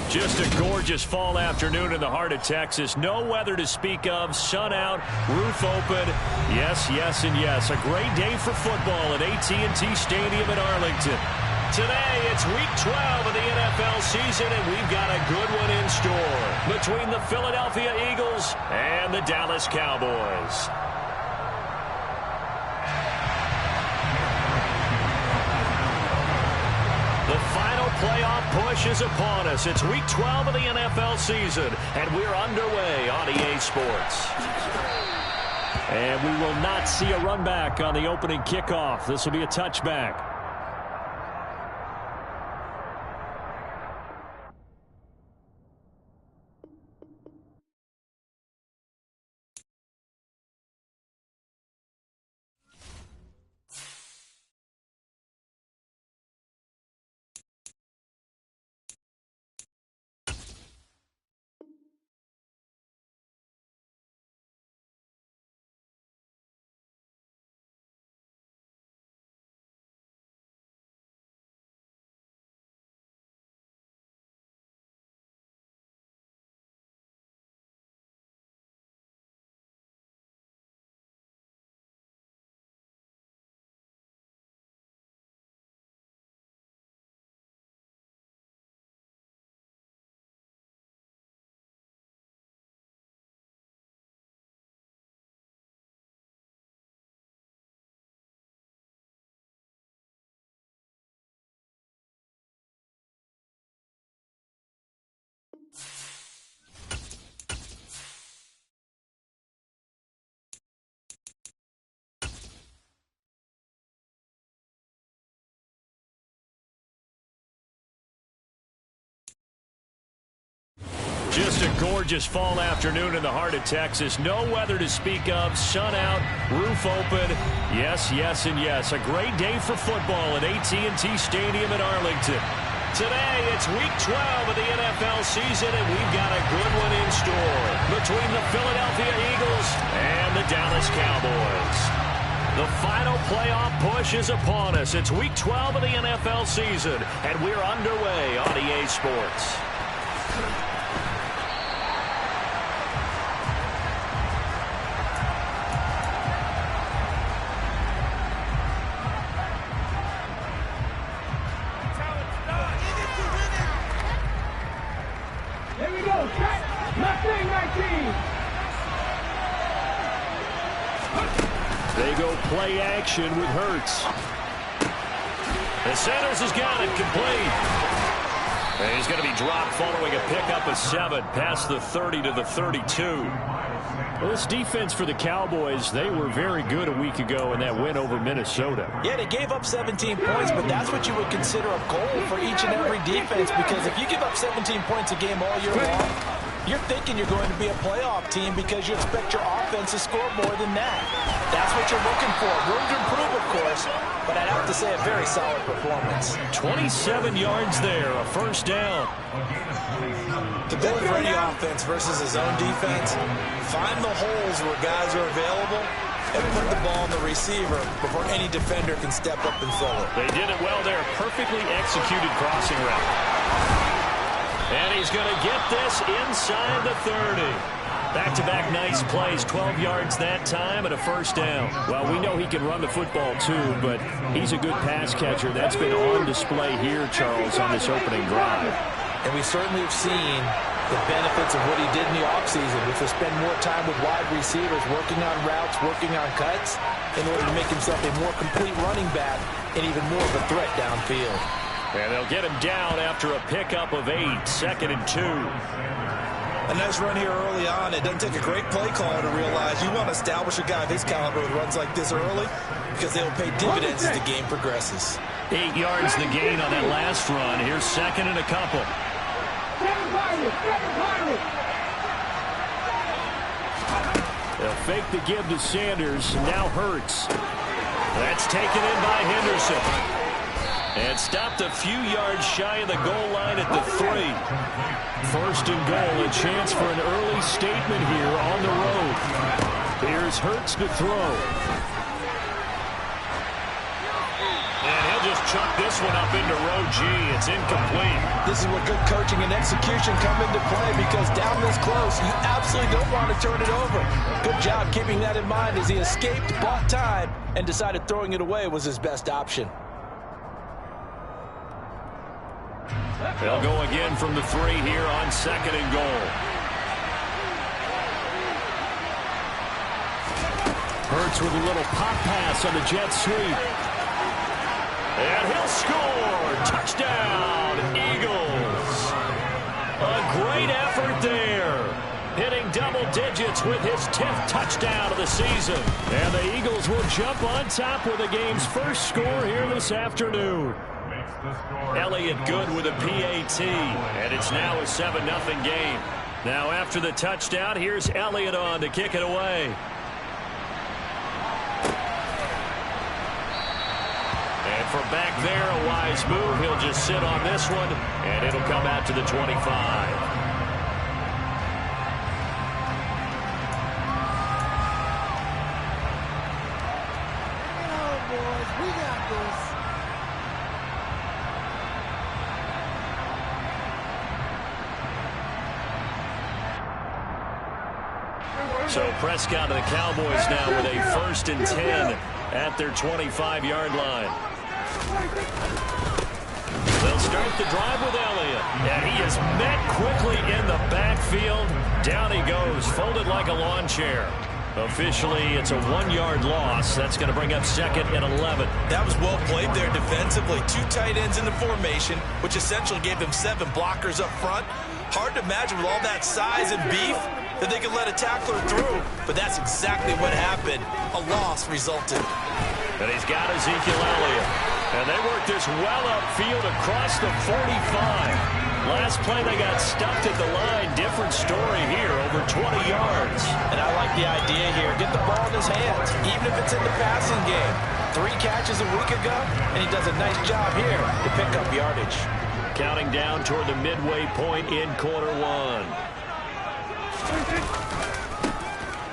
Just a gorgeous fall afternoon in the heart of Texas. No weather to speak of. Sun out, roof open. Yes, yes, and yes. A great day for football at AT&T Stadium in Arlington. Today, it's Week 12 of the NFL season, and we've got a good one in store between the Philadelphia Eagles and the Dallas Cowboys. The final playoff push is upon us. It's Week 12 of the NFL season, and we're underway on EA Sports. And we will not see a run back on the opening kickoff. This will be a touchback. Just a gorgeous fall afternoon in the heart of Texas. No weather to speak of. Sun out, roof open. Yes, yes, and yes. A great day for football at AT&T Stadium in Arlington. Today, it's Week 12 of the NFL season, and we've got a good one in store between the Philadelphia Eagles and the Dallas Cowboys. The final playoff push is upon us. It's Week 12 of the NFL season, and we're underway on EA Sports. They go play action with Hurts. The Sanders has got it complete. And he's going to be dropped following a pickup of 7 past the 30 to the 32. Well, this defense for the Cowboys, they were very good a week ago in that win over Minnesota. Yeah, they gave up 17 points, but that's what you would consider a goal for each and every defense, because if you give up 17 points a game all year long, you're thinking you're going to be a playoff team because you expect your offense to score more than that. That's what you're looking for. Room to improve, of course, but I'd have to say a very solid performance. 27 yards there, a first down. The goal for any offense versus his own defense, find the holes where guys are available and put the ball on the receiver before any defender can step up and fill it. They did it well there. Perfectly executed crossing route. And he's going to get this inside the 30. Back-to-back nice plays, 12 yards that time and a first down. Well, we know he can run the football too, but he's a good pass catcher. That's been on display here, Charles, on this opening drive. And we certainly have seen the benefits of what he did in the offseason, which was spend more time with wide receivers, working on routes, working on cuts, in order to make himself a more complete running back and even more of a threat downfield. And they'll get him down after a pickup of 8, 2nd and 2. A nice run here early on. It doesn't take a great play caller to realize you want to establish a guy of his caliber with runs like this early because they'll pay dividends as the game progresses. 8 yards the gain on that last run. Here's 2nd and a couple. They'll fake the give to Sanders. Now Hurts. That's taken in by Henderson. And stopped a few yards shy of the goal line at the 3. 1st and goal, a chance for an early statement here on the road. Here's Hurts to throw. And he'll just chuck this one up into row G. It's incomplete. This is where good coaching and execution come into play, because down this close, you absolutely don't want to turn it over. Good job keeping that in mind as he escaped, bought time, and decided throwing it away was his best option. They'll go again from the 3 here on 2nd and goal. Hurts with a little pop pass on the jet sweep. And he'll score. Touchdown, Eagles. A great effort there. Hitting double digits with his 10th touchdown of the season. And the Eagles will jump on top with the game's first score here this afternoon. Elliott good with a PAT. And it's now a 7-0 game. Now after the touchdown, here's Elliott on to kick it away. And for back there, a wise move. He'll just sit on this one, and it'll come out to the 25. So Prescott and the Cowboys now with a 1st and 10 at their 25-yard line. They'll start the drive with Elliott. And he is met quickly in the backfield. Down he goes, folded like a lawn chair. Officially, it's a 1-yard loss. That's going to bring up 2nd and 11. That was well played there defensively. 2 tight ends in the formation, which essentially gave them 7 blockers up front. Hard to imagine with all that size and beef that they could let a tackler through. But that's exactly what happened. A loss resulted. And he's got Ezekiel Elliott. And they work this well upfield across the 45. Last play, they got stuffed at the line. Different story here, over 20 yards. And I like the idea here. Get the ball in his hands, even if it's in the passing game. 3 catches a week ago, and he does a nice job here to pick up yardage. Counting down toward the midway point in quarter 1.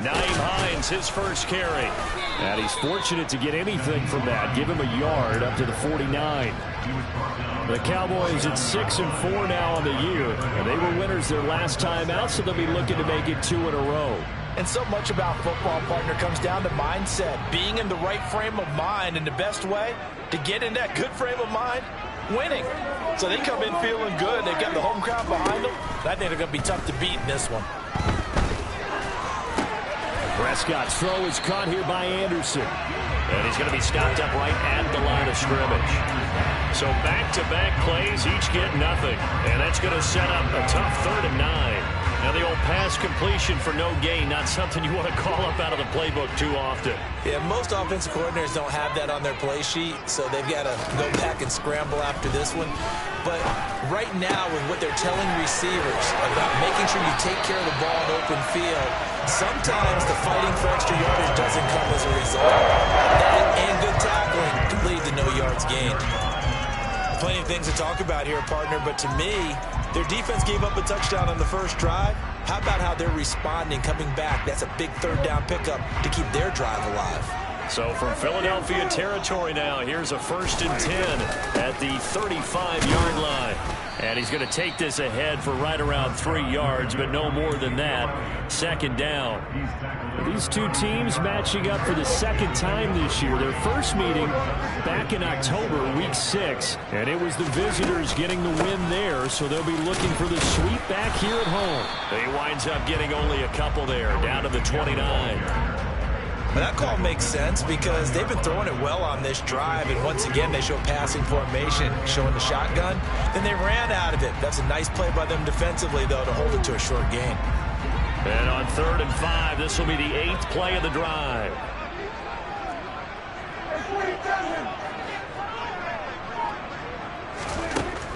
Nyheim Hines, his first carry. And he's fortunate to get anything from that. Give him a yard up to the 49. The Cowboys at 6 and 4 now on the year. And they were winners their last time out, so they'll be looking to make it 2 in a row. And so much about football, partner, comes down to mindset. Being in the right frame of mind, and the best way to get in that good frame of mind, winning. So they come in feeling good. They've got the home crowd behind them. I think they're going to be tough to beat in this one. Prescott's throw is caught here by Anderson. And he's going to be stopped up right at the line of scrimmage. So back-to-back plays, each get nothing. And that's going to set up a tough 3rd and 9. Now the old pass completion for no gain, not something you want to call up out of the playbook too often. Yeah, most offensive coordinators don't have that on their play sheet, so they've got to go back and scramble after this one. But right now, with what they're telling receivers about making sure you take care of the ball in open field, sometimes the fighting for extra yardage doesn't come as a result. That and good tackling can lead to no yards gained. Plenty of things to talk about here, partner, but to me, their defense gave up a touchdown on the first drive. How about how they're responding, coming back? That's a big 3rd down pickup to keep their drive alive. So from Philadelphia territory now, here's a 1st and 10 at the 35-yard line. And he's going to take this ahead for right around 3 yards, but no more than that. 2nd down. These two teams matching up for the 2nd time this year. Their first meeting back in October, week 6. And it was the visitors getting the win there, so they'll be looking for the sweep back here at home. He winds up getting only a couple there, down to the 29. But that call makes sense because they've been throwing it well on this drive, and once again they show passing formation, showing the shotgun. Then they ran out of it. That's a nice play by them defensively, though, to hold it to a short gain. And on 3rd and 5, this will be the 8th play of the drive.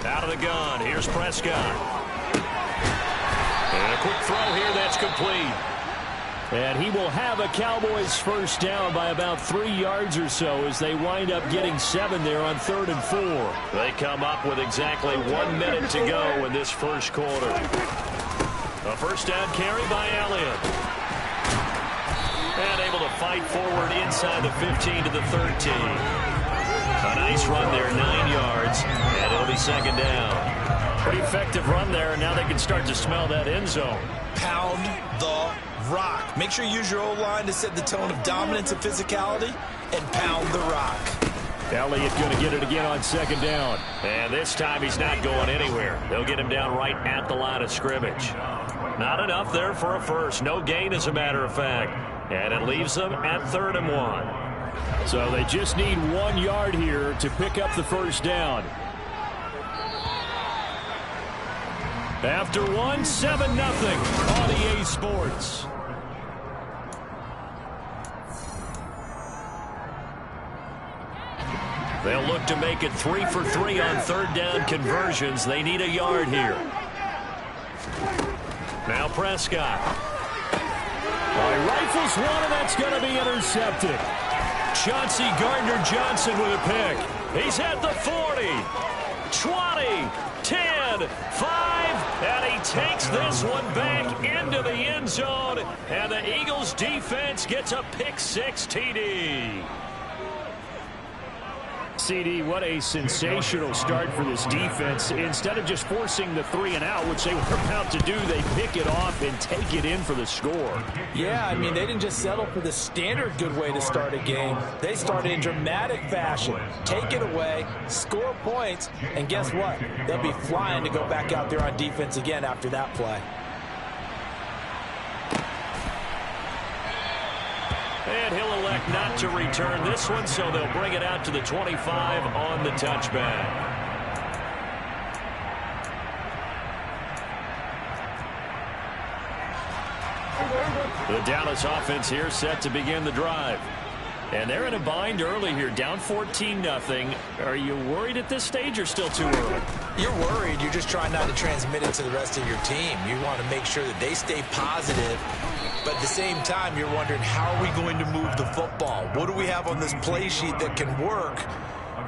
Out of the gun, here's Prescott. And a quick throw here that's complete. And he will have a Cowboys first down by about 3 yards or so as they wind up getting 7 there on 3rd and 4. They come up with exactly 1 minute to go in this first quarter. A first down carry by Elliott. And able to fight forward inside the 15 to the 13. A nice run there, 9 yards, and it'll be second down. Pretty effective run there, and now they can start to smell that end zone. Pound the rock. Make sure you use your O-line to set the tone of dominance and physicality, and pound the rock. Elliott going to get it again on second down. And this time he's not going anywhere. They'll get him down right at the line of scrimmage. Not enough there for a first. No gain, as a matter of fact. And it leaves them at 3rd and 1. So they just need 1 yard here to pick up the first down. After 1, 7-0 on EA Sports. They'll look to make it 3 for 3 on 3rd down conversions. They need a yard here. Now Prescott. Well, he rifles one, and that's going to be intercepted. Chauncey Gardner-Johnson with a pick. He's at the 40, 20, 10, 5, and he takes this one back into the end zone, and the Eagles defense gets a pick-6 TD. CD, what a sensational start for this defense. Instead of just forcing the 3 and out, which they were about to do, they pick it off and take it in for the score. Yeah, I mean, they didn't just settle for the standard good way to start a game. They started in dramatic fashion. Take it away, score points, and guess what? They'll be flying to go back out there on defense again after that play. And he'll elect not to return this one, so they'll bring it out to the 25 on the touchback. The Dallas offense here set to begin the drive. And they're in a bind early here, down 14-0. Are you worried at this stage or still too early? You're worried. You're just trying not to transmit it to the rest of your team. You want to make sure that they stay positive. But at the same time, you're wondering, how are we going to move the football? What do we have on this play sheet that can work?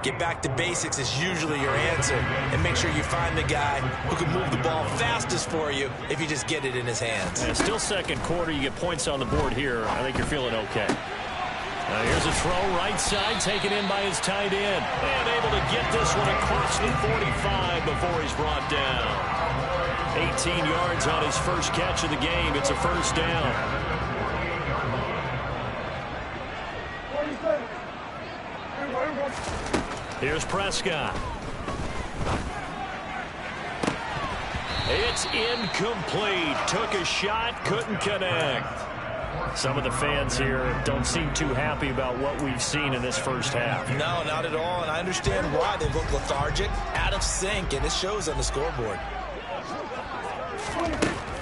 Get back to basics is usually your answer. And make sure you find the guy who can move the ball fastest for you if you just get it in his hands. And still second quarter. You get points on the board here. I think you're feeling okay. Here's a throw right side, taken in by his tight end. And able to get this one across the 45 before he's brought down. 18 yards on his first catch of the game. It's a first down. Here's Prescott. It's incomplete. Took a shot, couldn't connect. Some of the fans here don't seem too happy about what we've seen in this first half. No, not at all, and I understand why. They look lethargic, out of sync, and it shows on the scoreboard.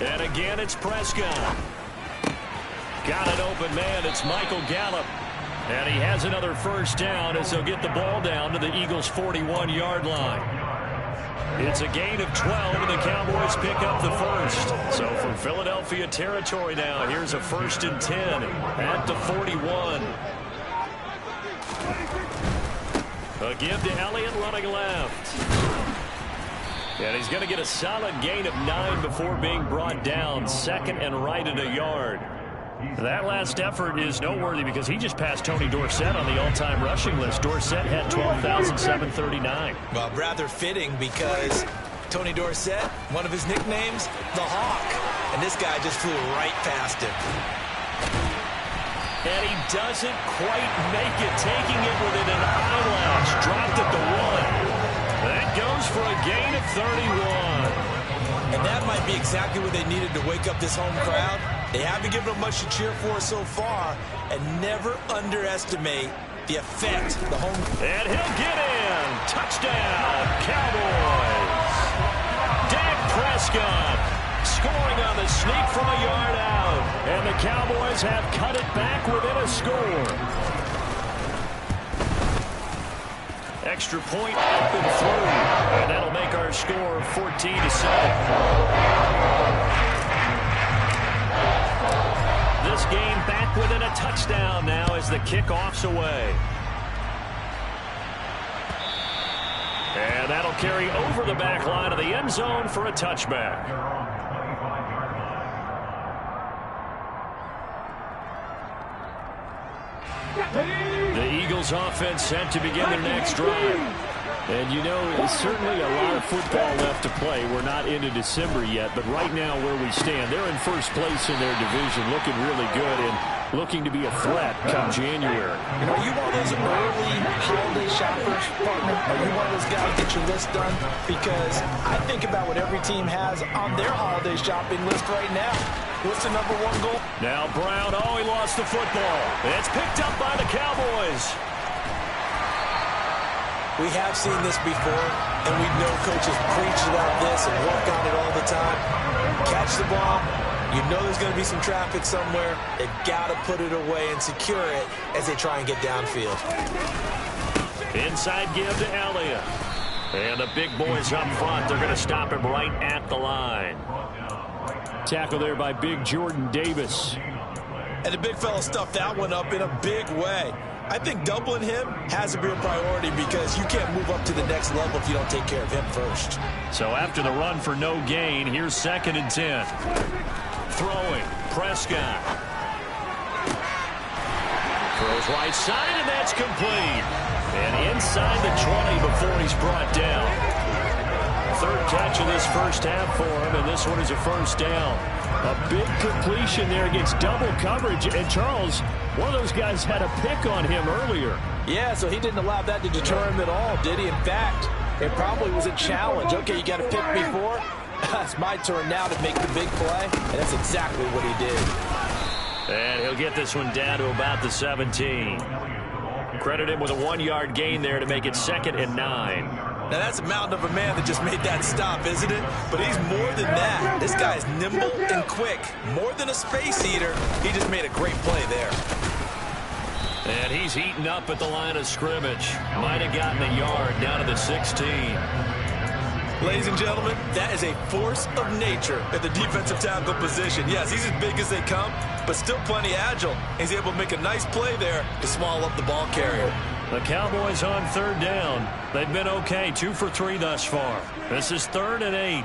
And again, it's Prescott. Got an open man. It's Michael Gallup. And he has another first down as they'll get the ball down to the Eagles' 41-yard line. It's a gain of 12, and the Cowboys pick up the first. So from Philadelphia territory now, here's a 1st and 10 at the 41. A give to Elliott running left. And he's going to get a solid gain of 9 before being brought down. 2nd and right at a yard. That last effort is noteworthy because he just passed Tony Dorsett on the all-time rushing list. Dorsett had 12,739. Well, rather fitting because Tony Dorsett, one of his nicknames, the Hawk. And this guy just flew right past him. And he doesn't quite make it, taking it within an eyelash. Dropped at the 1. That goes for a gain of 31. And that might be exactly what they needed to wake up this home crowd. They haven't given them much to cheer for so far, and never underestimate the effect the home. And he'll get in. Touchdown, Cowboys. Dak Prescott scoring on the sneak from a yard out. And the Cowboys have cut it back within a score. Extra point up and through. And that'll make our score 14-7. This game back within a touchdown now as the kickoff's away. And that'll carry over the back line of the end zone for a touchback. The Eagles Eagles offense set to begin their next drive. And you know, certainly a lot of football left to play. We're not into December yet, but right now where we stand, they're in first place in their division, looking really good and looking to be a threat come January. Are you one of those early holiday shoppers, partner? Are you one of those guys get your list done? Because I think about what every team has on their holiday shopping list right now. What's the number one goal? Now Brown, he lost the football. It's picked up by the Cowboys. We have seen this before, and we know coaches preach about this and work on it all the time. Catch the ball. You know there's going to be some traffic somewhere. They've got to put it away and secure it as they try and get downfield. Inside give to Elliott. And the big boys up front, they're going to stop him right at the line. Tackle there by big Jordan Davis. And the big fella stuffed that one up in a big way. I think doubling him has to be a priority because you can't move up to the next level if you don't take care of him first. So after the run for no gain, here's 2nd and 10. Throwing, Prescott. Throws right side, and that's complete. And inside the 20 before he's brought down. 3rd catch of this first half for him, and this one is a first down. A big completion there against double coverage. And Charles, one of those guys had a pick on him earlier. Yeah, so he didn't allow that to deter him at all, did he? In fact, it probably was a challenge. Okay, you got a pick before. It's my turn now to make the big play, and that's exactly what he did. And he'll get this one down to about the 17. Credit him with a 1-yard gain there to make it 2nd and 9. Now, that's a mountain of a man that just made that stop, isn't it? But he's more than that. This guy is nimble and quick. More than a space eater. He just made a great play there. And he's eaten up at the line of scrimmage. Might have gotten a yard down to the 16. Ladies and gentlemen, that is a force of nature at the defensive tackle position. Yes, he's as big as they come, but still plenty agile. He's able to make a nice play there to swallow up the ball carrier. The Cowboys on 3rd down. They've been okay, 2 for 3 thus far. This is 3rd and 8.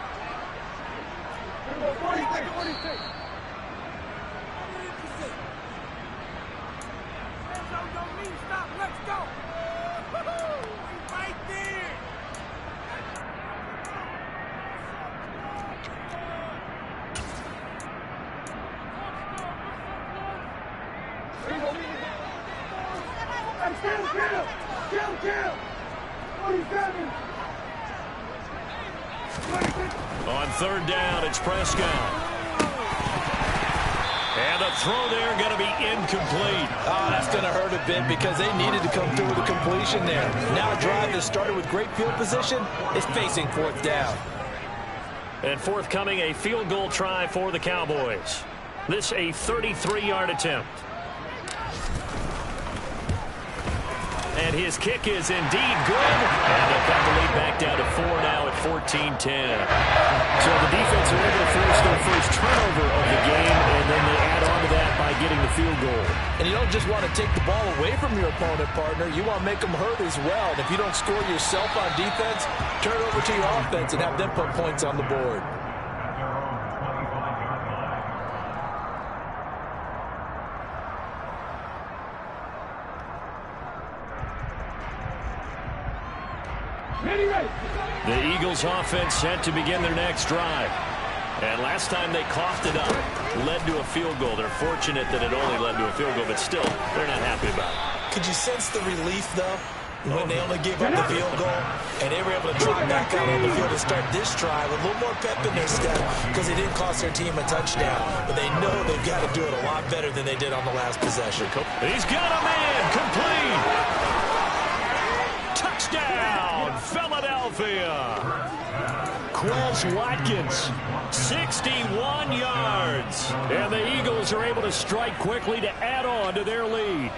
On 3rd down, it's Prescott. And the throw there going to be incomplete. Oh, that's going to hurt a bit because they needed to come through with a completion there. Now a drive that started with great field position is facing 4th down. And forthcoming, a field goal try for the Cowboys. This a 33-yard attempt. And his kick is indeed good. And they'll cut the lead back down to 4 now at 14-10. So the defense are able to force their first turnover of the game, and then they add on to that by getting the field goal. And you don't just want to take the ball away from your opponent, partner. You want to make them hurt as well. And if you don't score yourself on defense, turn over to your offense and have them put points on the board. The Eagles offense set to begin their next drive. And last time they coughed it up, led to a field goal. They're fortunate that it only led to a field goal, but still, they're not happy about it. Could you sense the relief, though, when they only gave up the field goal and they were able to drive back out on the field and start this drive with a little more pep in their step because they didn't cost their team a touchdown. But they know they've got to do it a lot better than they did on the last possession. He's got a man, complete. Touchdown, Philadelphia. Quez Watkins, 61 yards. And the Eagles are able to strike quickly to add on to their lead.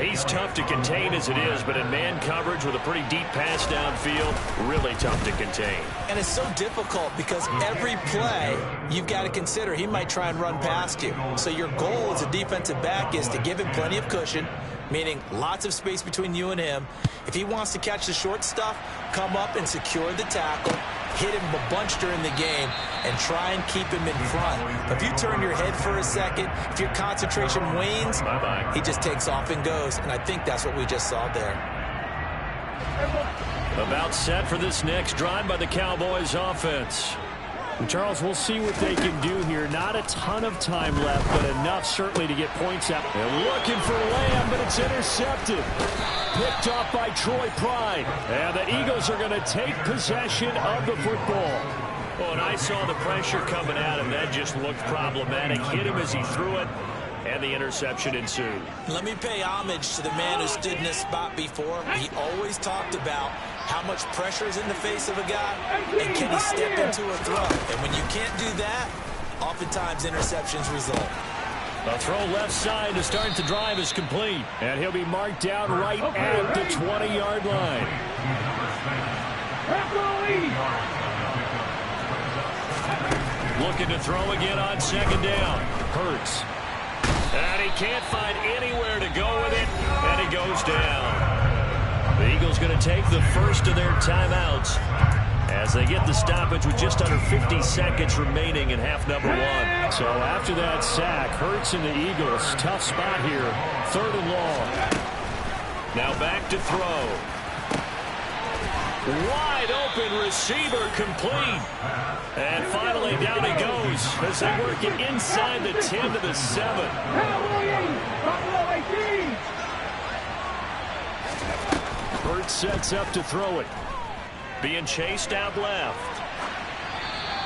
He's tough to contain as it is, but in man coverage with a pretty deep pass downfield, really tough to contain. And it's so difficult because every play you've got to consider he might try and run past you. So your goal as a defensive back is to give him plenty of cushion, meaning lots of space between you and him. If he wants to catch the short stuff, come up and secure the tackle. hit him a bunch during the game and try and keep him in front. But if you turn your head for a second, if your concentration wanes, he just takes off and goes. And I think that's what we just saw there. About set for this next drive by the Cowboys offense. Charles, we'll see what they can do here. Not a ton of time left, but enough certainly to get points out. They're looking for Lamb, but it's intercepted. Picked off by Troy Pride. And the Eagles are going to take possession of the football. Oh, and I saw the pressure coming at him. That just looked problematic. Hit him as he threw it, and the interception ensued. Let me pay homage to the man who stood in this spot before. He always talked about how much pressure is in the face of a guy, and can he step into a throw? And when you can't do that, oftentimes interceptions result. A throw left side to start the drive is complete. And he'll be marked down right at the 20-yard line. Looking to throw again on second down. Hurts. And he can't find anywhere to go with it, and he goes down. The Eagles going to take the first of their timeouts as they get the stoppage with just under 50 seconds remaining in half number one. So after that sack, Hurts and the Eagles, tough spot here, 3rd and long. Now back to throw. Wide open receiver complete. And finally down he goes as they work it inside the 10 to the 7. Hurts sets up to throw it. Being chased out left.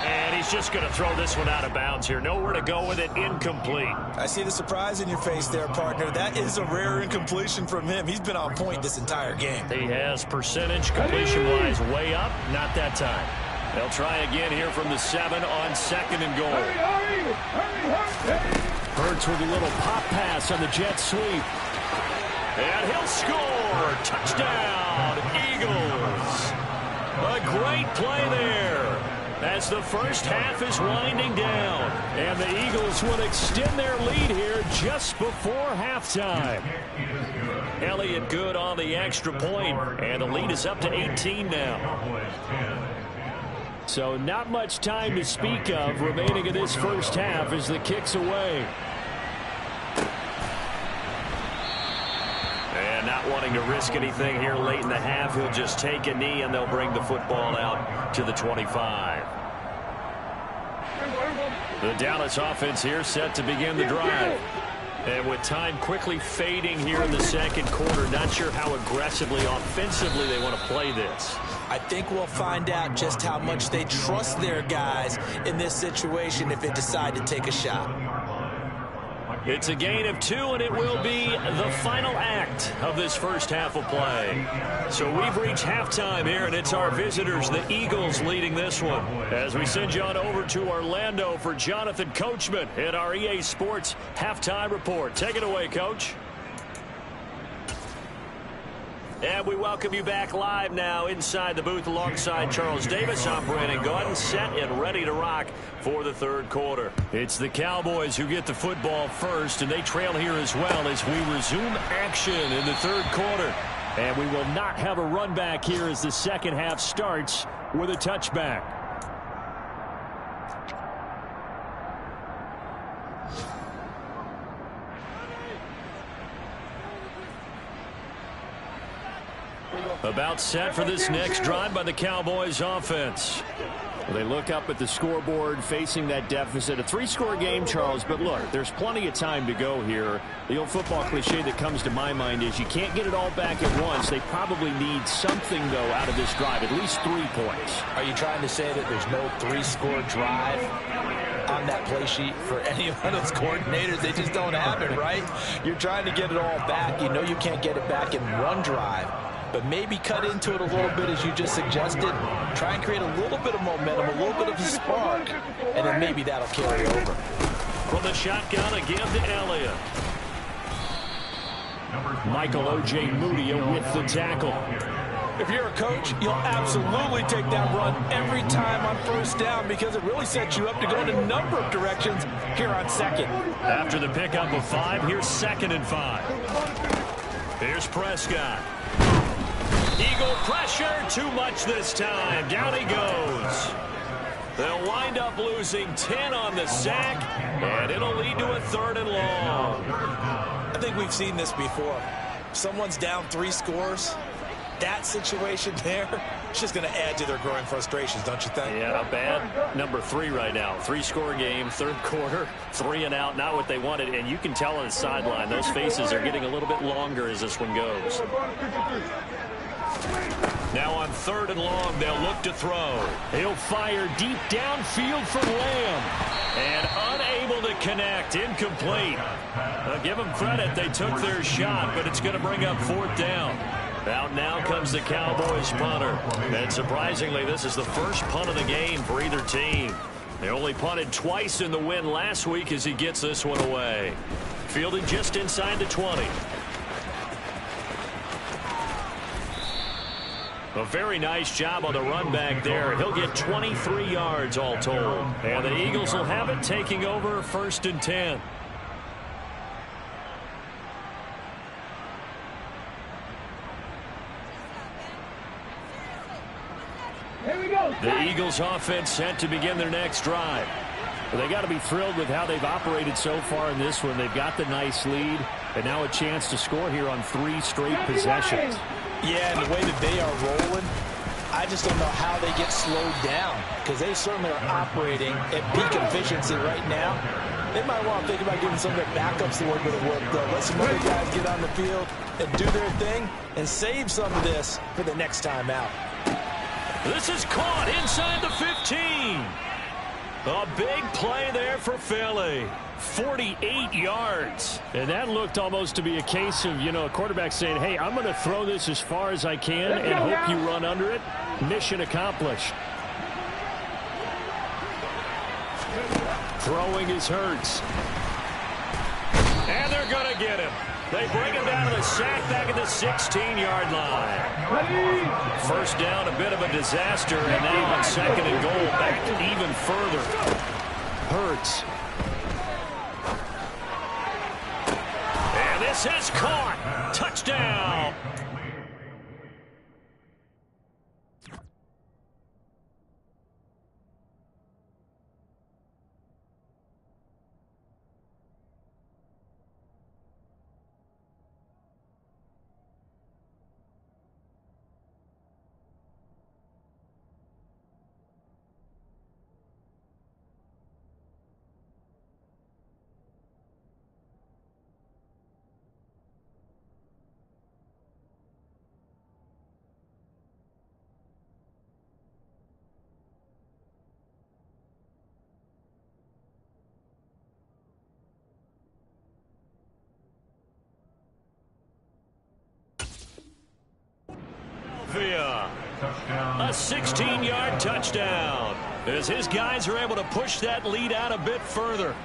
And he's just going to throw this one out of bounds here. Nowhere to go with it. Incomplete. I see the surprise in your face there, partner. That is a rare incompletion from him. He's been on point this entire game. He has percentage completion-wise way up. Not that time. They'll try again here from the 7 on 2nd and goal. Hurts with a little pop pass on the jet sweep. And he'll score. Touchdown, Eagles. A great play there as the first half is winding down. And the Eagles will extend their lead here just before halftime. Elliott good on the extra point, and the lead is up to 18 now. So not much time to speak of remaining in this first half as the kick's away. And not wanting to risk anything here late in the half, he'll just take a knee and they'll bring the football out to the 25. The Dallas offense here set to begin the drive. And with time quickly fading here in the second quarter, not sure how aggressively, offensively they want to play this. I think we'll find out just how much they trust their guys in this situation if they decide to take a shot. It's a gain of 2, and it will be the final act of this first half of play. So we've reached halftime here, and it's our visitors, the Eagles, leading this one. As we send you on over to Orlando for Jonathan Coachman in our EA Sports Halftime Report. Take it away, Coach. And we welcome you back live now inside the booth alongside Charles Davis. I'm Brandon Gaudin, set and ready to rock for the third quarter. It's the Cowboys who get the football first, and they trail here as well as we resume action in the third quarter. And we will not have a run back here as the second half starts with a touchback. About set for this next drive by the Cowboys offense. Well, they look up at the scoreboard facing that deficit. A 3-score game, Charles, but look, there's plenty of time to go here. The old football cliche that comes to my mind is you can't get it all back at once. They probably need something, though, out of this drive, at least 3 points. Are you trying to say that there's no 3-score drive on that play sheet for any of those coordinators? They just don't have it, right? You're trying to get it all back. You know you can't get it back in one drive. But maybe cut into it a little bit as you just suggested. Try and create a little bit of momentum, a little bit of a spark, and then maybe that'll carry over. From the shotgun again to Elliott. Michael O.J. Moody with the tackle. If you're a coach, you'll absolutely take that run every time on first down because it really sets you up to go in a number of directions here on second. After the pickup of 5, here's 2nd and 5. Here's Prescott. Eagle pressure, too much this time. Down he goes. They'll wind up losing 10 on the sack, and it'll lead to a 3rd and long. I think we've seen this before. Someone's down 3 scores. That situation there, it's just going to add to their growing frustrations, don't you think? Yeah, not bad. Number 3 right now. 3-score game, 3rd quarter, 3 and out, not what they wanted. And you can tell on the sideline, those faces are getting a little bit longer as this one goes. Now on 3rd and long, they'll look to throw. He'll fire deep downfield for Lamb. And unable to connect. Incomplete. I'll give them credit. They took their shot, but it's going to bring up 4th down. Out now comes the Cowboys punter. And surprisingly, this is the first punt of the game for either team. They only punted twice in the win last week as he gets this one away. Fielded just inside the 20. A very nice job on the run back there. He'll get 23 yards all told. And the Eagles will have it, taking over 1st and 10. The Eagles offense set to begin their next drive. Well, they got to be thrilled with how they've operated so far in this one. They've got the nice lead, and now a chance to score here on 3 straight possessions. Yeah, and the way that they are rolling, I just don't know how they get slowed down, because they certainly are operating at peak efficiency right now. They might want to think about giving some of their backups a little bit of work, though. Let some other guys get on the field and do their thing and save some of this for the next time out. This is caught inside the 15. A big play there for Philly. 48 yards. And that looked almost to be a case of, a quarterback saying, hey, I'm going to throw this as far as I can and hope you run under it. Mission accomplished. Throwing is Hurts. And they're going to get him. They bring him down to the sack back at the 16-yard line. First down, a bit of a disaster, and now on 2nd and goal, back even further. Hurts. And this is caught. Touchdown. A 16-yard touchdown as his guys are able to push that lead out a bit further.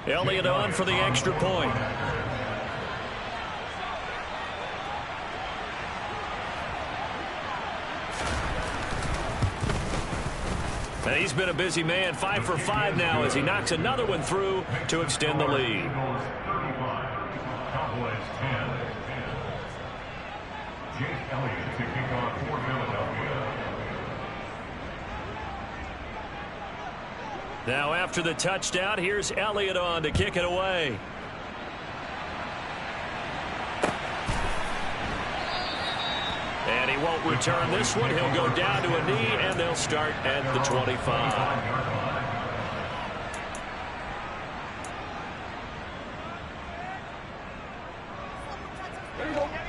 Elliott on for the extra point. And he's been a busy man, 5 for 5 now as he knocks another one through to extend the lead. Now after the touchdown, here's Elliott on to kick it away. And he won't return this one. He'll go down to a knee, and they'll start at the 25.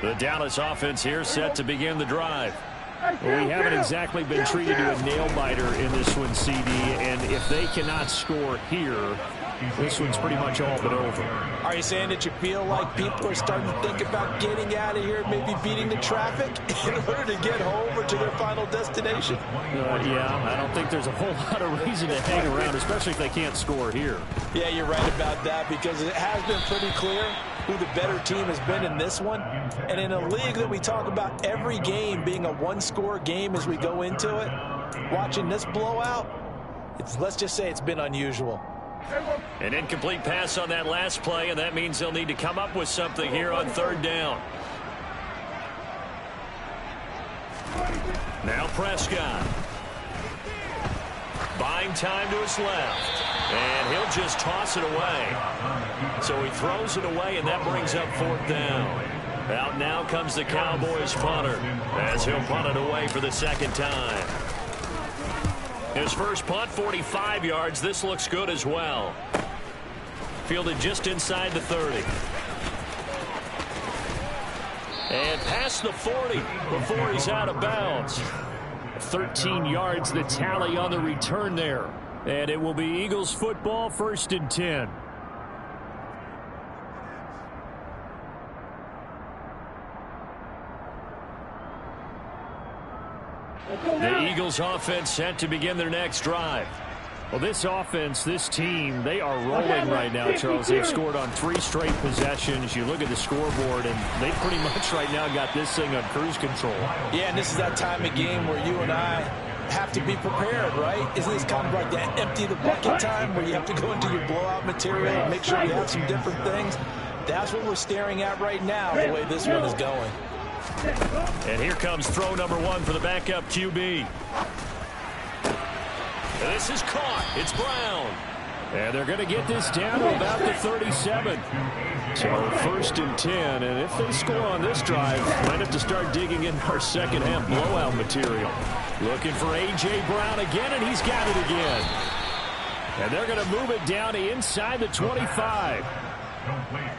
The Dallas offense here set to begin the drive. Well, we haven't exactly been treated to a nail-biter in this one, CD, and if they cannot score here, this one's pretty much all but over. Are you saying that you feel like people are starting to think about getting out of here, maybe beating the traffic in order to get home or to their final destination? Yeah, I don't think there's a whole lot of reason to hang around, especially if they can't score here. Yeah, you're right about that, because it has been pretty clear who the better team has been in this one. And in a league that we talk about every game being a one-score game as we go into it, watching this blowout, let's just say it's been unusual. An incomplete pass on that last play, and that means they'll need to come up with something here on third down. Now Prescott. Buying time to his left. And he'll just toss it away. So he throws it away, and that brings up fourth down. Out now comes the Cowboys punter as he'll punt it away for the second time. His first punt, 45 yards. This looks good as well. Fielded just inside the 30. And past the 40 before he's out of bounds. 13 yards the tally on the return there. And it will be Eagles football, 1st and 10. The Eagles offense set to begin their next drive. Well, this offense, this team, they are rolling right now, Charles. They've scored on 3 straight possessions. You look at the scoreboard, and they pretty much right now got this thing on cruise control. Yeah, and this is that time of game where you and I have to be prepared, right? Isn't this kind of like that empty the bucket time where you have to go into your blowout material and make sure you have some different things? That's what we're staring at right now, the way this one is going. And here comes throw number 1 for the backup QB. And this is caught. It's Brown. And they're going to get this down to about the 37. So 1st and 10. And if they score on this drive, might have to start digging in our second half blowout material. Looking for A.J. Brown again, and he's got it again. And they're going to move it down to inside the 25.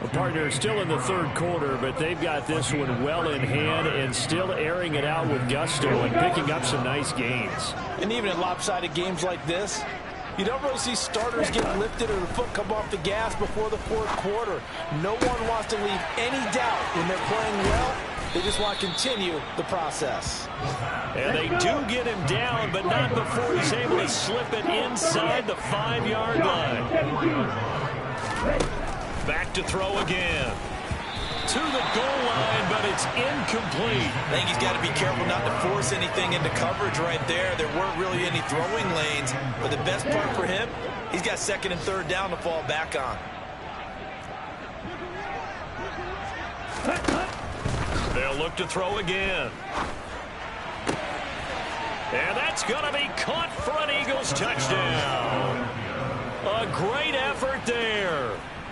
The partner is still in the 3rd quarter, but they've got this one well in hand and still airing it out with gusto and picking up some nice gains. And even in lopsided games like this, you don't really see starters get lifted or the foot come off the gas before the 4th quarter. No one wants to leave any doubt when they're playing well. They just want to continue the process. And they do get him down, but not before he's able to slip it inside the 5-yard line. Back to throw again. To the goal line, but it's incomplete. I think he's got to be careful not to force anything into coverage right there. There weren't really any throwing lanes, but the best part for him, he's got 2nd and 3rd down to fall back on. They'll look to throw again. And that's going to be caught for an Eagles touchdown. A great effort there.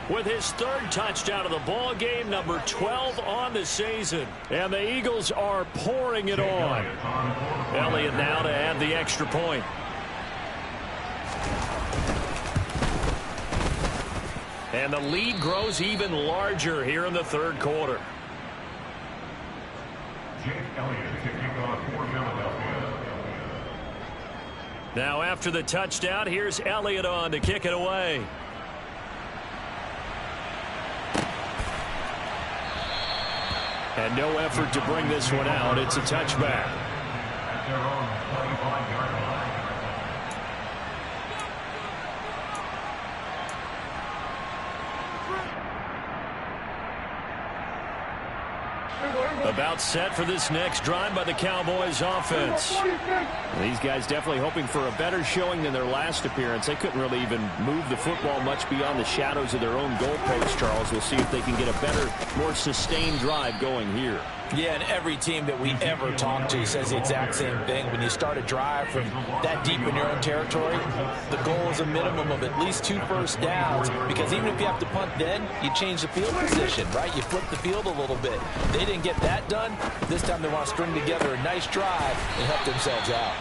With his 3rd touchdown of the ball game, number 12 on the season. And the Eagles are pouring it on. Elliott now to add the extra point. And the lead grows even larger here in the 3rd quarter. Now after the touchdown, here's Elliott on to kick it away. And no effort to bring this one out. It's a touchback. About set for this next drive by the Cowboys offense. These guys definitely hoping for a better showing than their last appearance. They couldn't really even move the football much beyond the shadows of their own goalpost, Charles. We'll see if they can get a better, more sustained drive going here. Yeah, and every team that we ever talk to says the exact same thing. When you start a drive from that deep in your own territory, the goal is a minimum of at least 2 first downs, because even if you have to punt then, you change the field position, right? You flip the field a little bit. They didn't get that done. This time they want to string together a nice drive and help themselves out.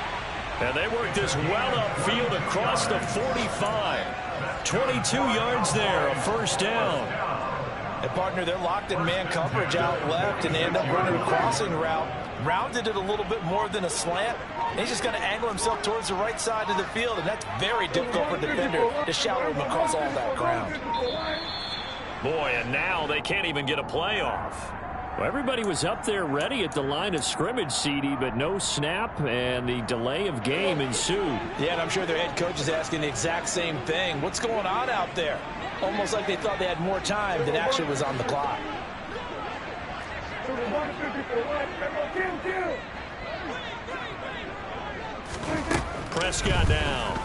And they work this well upfield across the 45. 22 yards there, a 1st down. And partner, they're locked in man coverage out left, and they end up running a crossing route. Rounded it a little bit more than a slant. And he's just going to angle himself towards the right side of the field, and that's very difficult for a defender to shadow him across all that ground. Boy, and now they can't even get a play off. Well, everybody was up there ready at the line of scrimmage, CD, but no snap, and the delay of game ensued. Yeah, and I'm sure their head coach is asking the exact same thing. What's going on out there? Almost like they thought they had more time than actually was on the clock. Prescott down.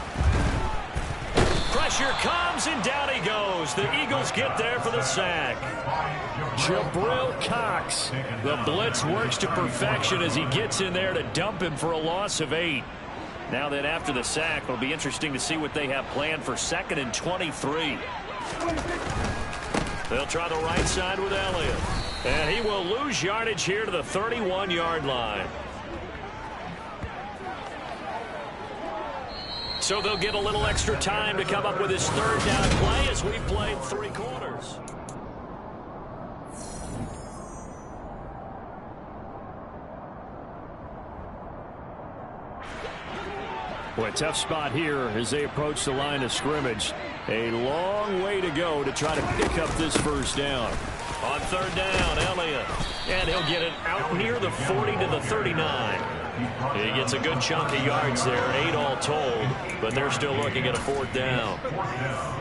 Pressure comes, and down he goes. The Eagles get there for the sack. Jabril Cox. The blitz works to perfection as he gets in there to dump him for a loss of 8. Now then, after the sack, it'll be interesting to see what they have planned for 2nd and 23. They'll try the right side with Elliott. And he will lose yardage here to the 31-yard line. So they'll get a little extra time to come up with his 3rd down play as we've played 3 quarters. Boy, a tough spot here as they approach the line of scrimmage. A long way to go to try to pick up this 1st down. On 3rd down, Elliott. And he'll get it out near the 40 to the 39. He gets a good chunk of yards there, 8 all told, but they're still looking at a 4th down.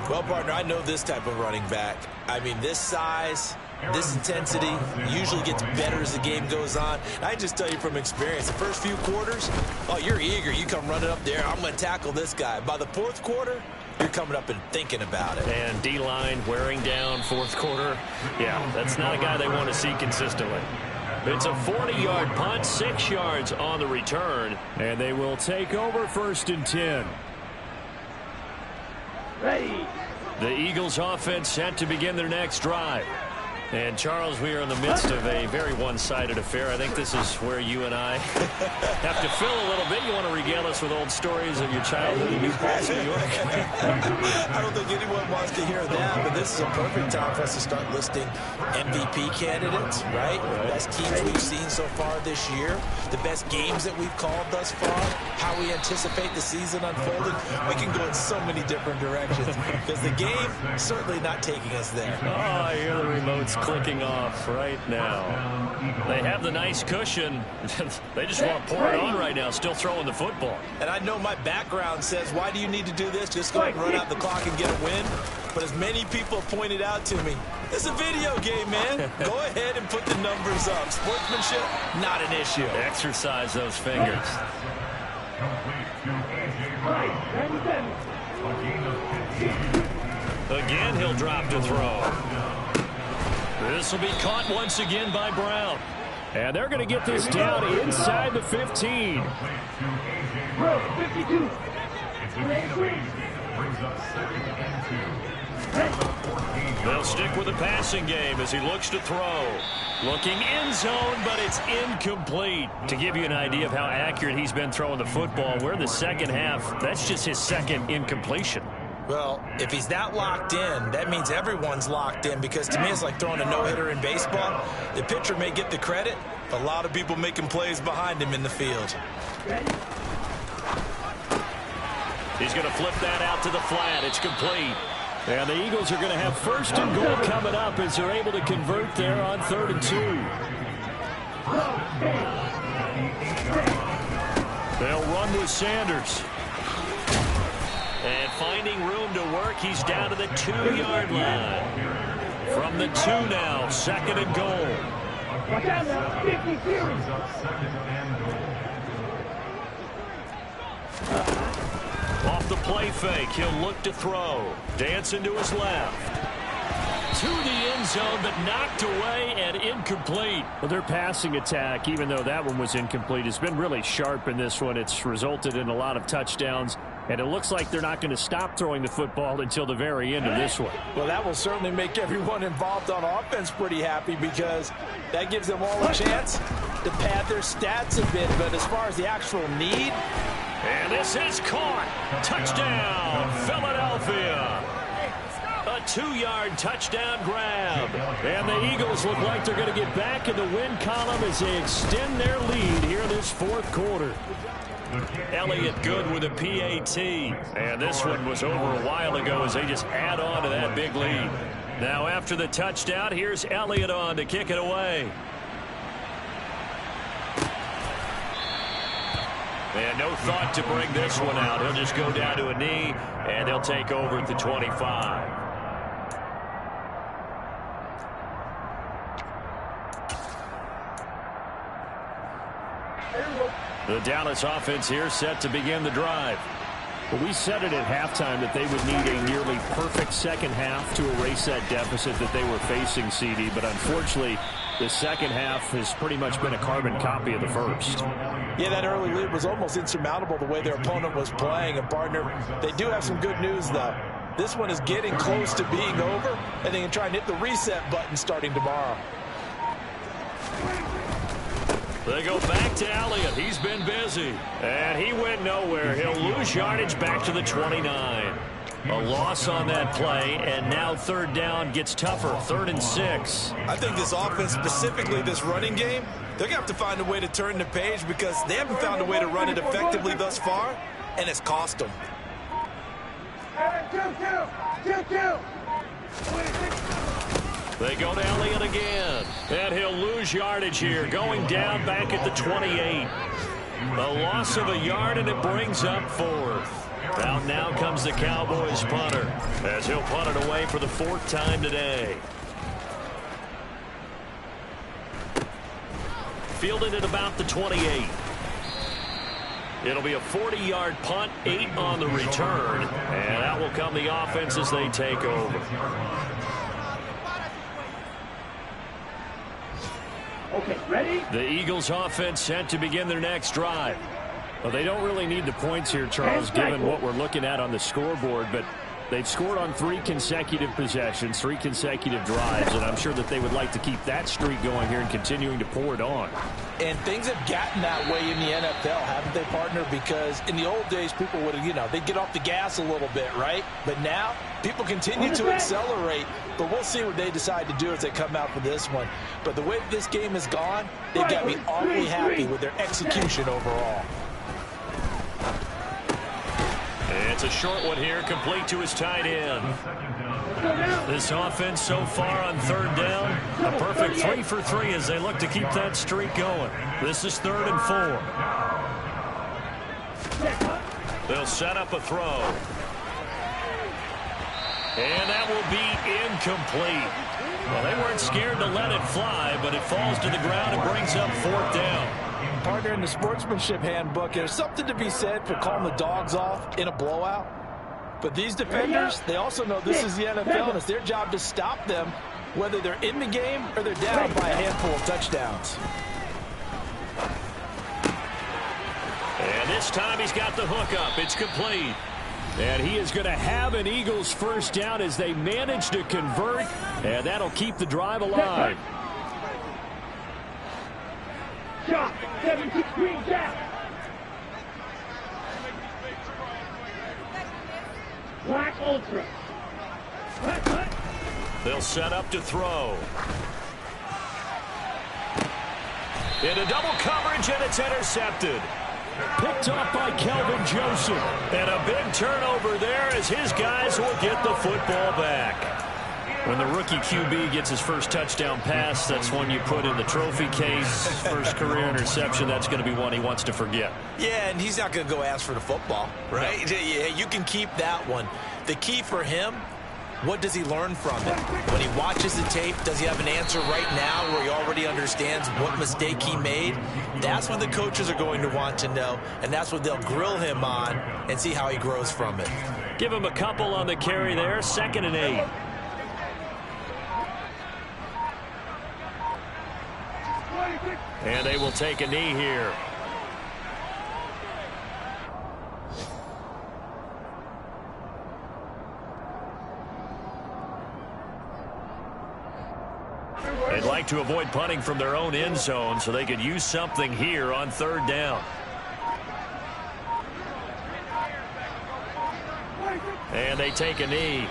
Well, partner, I know this type of running back. I mean, this size, this intensity usually gets better as the game goes on. I just tell you from experience, the first few quarters, oh, you're eager. You come running up there, I'm going to tackle this guy. By the 4th quarter, you're coming up and thinking about it. And D-line wearing down 4th quarter. Yeah, that's not a guy they want to see consistently. It's a 40-yard punt, 6 yards on the return. And they will take over 1st and 10. Ready. The Eagles offense set to begin their next drive. And, Charles, we are in the midst of a very one-sided affair. I think this is where you and I have to fill a little bit. You want to regale us with old stories of your childhood in Newport, New York? I don't think anyone wants to hear that, but this is a perfect time for us to start listing MVP candidates, right? The best teams we've seen so far this year, the best games that we've called thus far, how we anticipate the season unfolding. We can go in so many different directions because the game certainly not taking us there. Oh, I hear the remote's clicking off right now. They have the nice cushion. They just want to pour it on right now, still throwing the football. And I know my background says, why do you need to do this? Just go and run out the clock and get a win. But as many people have pointed out to me, it's a video game, man. Go ahead and put the numbers up. Sportsmanship, not an issue. Exercise those fingers. Again, he'll drop to throw. This will be caught once again by Brown. And they're going to get this down inside the 15. 52. They'll stick with the passing game as he looks to throw. Looking end zone, but it's incomplete. To give you an idea of how accurate he's been throwing the football, we're in the 2nd half. That's just his 2nd incompletion. Well, if he's that locked in, that means everyone's locked in, because to me it's like throwing a no-hitter in baseball. The pitcher may get the credit, but a lot of people making plays behind him in the field. He's going to flip that out to the flat. It's complete. And the Eagles are going to have 1st and goal coming up as they're able to convert there on 3rd and 2. They'll run with Sanders. And finding room to work, he's down to the 2-yard line. From the 2 now, 2nd and goal. Watch out now, 53. Off the play fake, he'll look to throw. Dancing to his left. To the end zone, but knocked away and incomplete. Well, their passing attack, even though that one was incomplete, has been really sharp in this one. It's resulted in a lot of touchdowns. And it looks like they're not going to stop throwing the football until the very end of this one. Well, that will certainly make everyone involved on offense pretty happy, because that gives them all a chance to pad their stats a bit. But as far as the actual need... And this is caught. Touchdown, Philadelphia. A 2-yard touchdown grab. And the Eagles look like they're going to get back in the win column as they extend their lead here in this 4th quarter. Elliott good with a PAT. And this one was over a while ago as they just add on to that big lead. Now after the touchdown, here's Elliott on to kick it away. And no thought to bring this one out. He'll just go down to a knee, and he'll take over at the 25. The Dallas offense here set to begin the drive. Well, we said it at halftime that they would need a nearly perfect second half to erase that deficit that they were facing, CD. But unfortunately, the second half has pretty much been a carbon copy of the first. Yeah, that early lead was almost insurmountable the way their opponent was playing. And, partner, they do have some good news, though. This one is getting close to being over, and they can try and hit the reset button starting tomorrow. They go back to Elliott. He's been busy. And he went nowhere. He'll lose yardage back to the 29. A loss on that play, and now third down gets tougher. 3rd and 6. I think this offense, specifically this running game, they're going to have to find a way to turn the page because they haven't found a way to run it effectively thus far, and it's cost them. They go to Elliott again, and he'll lose yardage here, going down back at the 28. A loss of a yard, and it brings up 4th. Out now comes the Cowboys punter, as he'll punt it away for the 4th time today. Fielded at about the 28. It'll be a 40-yard punt, 8 on the return, and that will come the offense as they take over. Okay, ready? The Eagles offense set to begin their next drive. Well, they don't really need the points here, Charles, given what we're looking at on the scoreboard, but they've scored on 3 consecutive possessions, 3 consecutive drives, and I'm sure that they would like to keep that streak going here and continuing to pour it on. And things have gotten that way in the NFL, haven't they, partner? Because in the old days, people would have, they'd get off the gas a little bit, right? But now, people continue to accelerate, but we'll see what they decide to do as they come out for this one. But the way this game has gone, they've got me awfully happy with their execution overall. It's a short one here, complete to his tight end. This offense so far on 3rd down, a perfect 3 for 3 as they look to keep that streak going. This is 3rd and 4. They'll set up a throw. And that will be incomplete. Well, they weren't scared to let it fly, but it falls to the ground and brings up 4th down. Partner, in the sportsmanship handbook, there's something to be said for calling the dogs off in a blowout. But these defenders, they also know this is the NFL, and it's their job to stop them, whether they're in the game or they're down by a handful of touchdowns. And this time he's got the hook up. It's complete. And he is going to have an Eagles first down as they manage to convert, and that'll keep the drive alive. Shot, 17 green gap. Black Ultra. They'll set up to throw. Into double coverage, and it's intercepted. Picked off by Kelvin Joseph. And a big turnover there as his guys will get the football back. When the rookie QB gets his first touchdown pass, that's one you put in the trophy case. First career interception, that's going to be one he wants to forget. Yeah, and he's not going to go ask for the football, right? Yeah, you can keep that one. The key for him, what does he learn from it? When he watches the tape, does he have an answer right now where he already understands what mistake he made? That's what the coaches are going to want to know, and that's what they'll grill him on and see how he grows from it. Give him a couple on the carry there, 2nd and 8. And they will take a knee here. They'd like to avoid punting from their own end zone so they could use something here on 3rd down. And they take a knee.